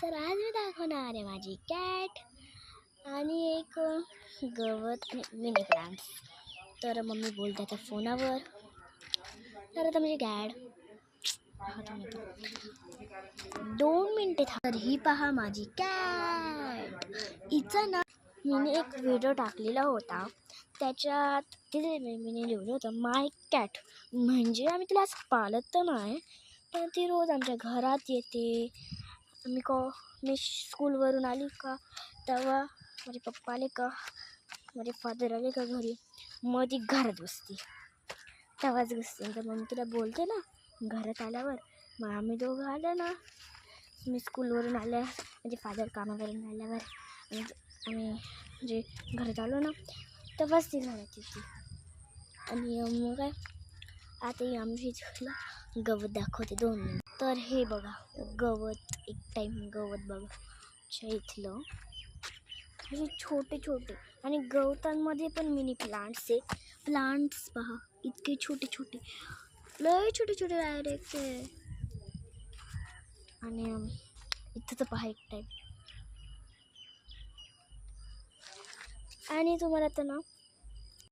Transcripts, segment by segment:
तर आज मी दाखवणार आहे माझी कॅट आणि एक गवत आणि मिनी प्लांट्स. तर मम्मी बोलते त्या फोनावर. तर आता माझी कॅट 2 मिनिटे तर ही पहा माझी कॅट. हिचं ना मीने एक व्हिडिओ टाकलेला होता, त्याच्यात तिथे मीने लिहिलं होतं माय कॅट, म्हणजे आम्ही तिला असं पाळत तर नाही, पण ती रोज आमच्या घरात येते. मी स्कूलवरून आली का तेव्हा माझे पप्पा आले का माझे फादर आले का घरी, मग ती घरात बसते, तेव्हाच बसते. तर मग तिला बोलते ना घरात आल्यावर, मग आम्ही दोघं आलं ना, मी स्कूलवरून आल्या म्हणजे फादर कामावरून आल्यावर आम्ही म्हणजे घरात आलो ना तेव्हाच ती घरात येते. आणि मग काय आता ही आमची तुला गवत दाखवते 2 मिनिट. तर हे बघा गवत, एक टाईम गवत बघा इथलं, म्हणजे छोटे छोटे, आणि गवतांमध्ये पण मिनी प्लांट्स आहे. प्लांट्स पहा इतके छोटे छोटे, लय छोटे छोटे डायरेक्ट आहे. आणि इथं तर पहा एक टाईम. आणि तुम्हाला तर ना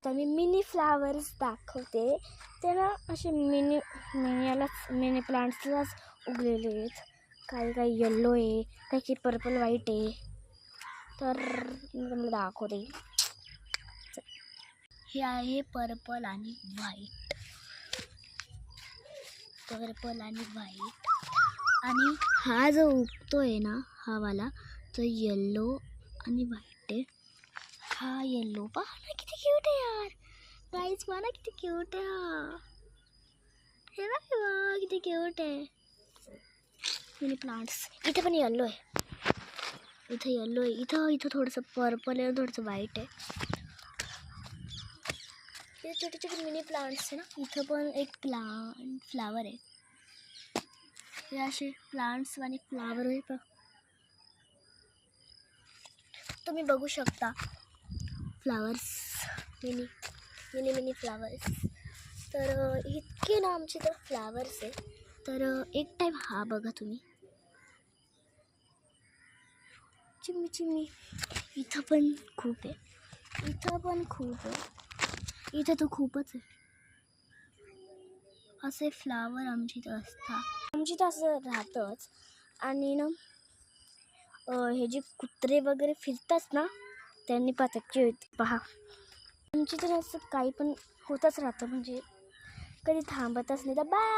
तर मी मिनी फ्लावर्स दाखवते. ते ना असे मिनी प्लांट्सलाच उगलेले आहेत. काही येल्लो आहे, काही पर्पल व्हाईट आहे. तर मी तुम्हाला दाखवते. हे आहे पर्पल आणि व्हाईट, आणि हा जो उगतोय ना हा वाला तो येल्लो आणि व्हाईट आहे. हा येल्लो पहा ना किती क्यूट आहे यार. गाईज पहा ना किती क्यूट आहे हा. हे बघा किती क्यूट आहे. मिनी प्लांट्स इथे पण येल्लो आहे, इथं येल्लो आहे, इथं थोडंसं पर्पल आहे, थोडंसं व्हाईट आहे. हे छोटे छोटे मिनी प्लांट्स आहे ना. इथं पण एक फ्लावर आहे. हे असे प्लांट्स आणि फ्लावर आहे का तुम्ही बघू शकता. Flowers mini flowers. तर इतके ना आमचे तर फ्लावर्स आहे. तर एक टाईम हा बघा तुम्ही, चिमणी इथं पण खूप आहे, इथं तर खूपच आहे. असे फ्लावर आमची इथं असतात, आमची तर असं राहतंच. आणि ना हे जे कुत्रे वगैरे फिरतात ना त्यांनी पहा आमची तर असं काही पण होतच राहतं, म्हणजे कधी थांबतच नाही. तर बाय.